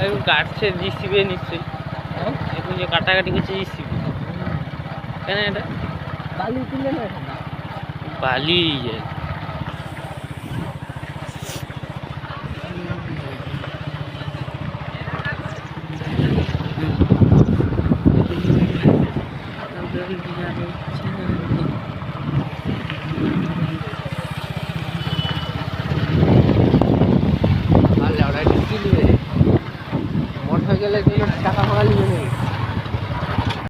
এখন কাটছে জিসিবি নিশ্চয়ই, এখন যে কাটাকাটি করছে জিসিবি। কেন এটা বালি তুলে না বালি মোটর সাইকেলে টাকা ফাঁকা নিবে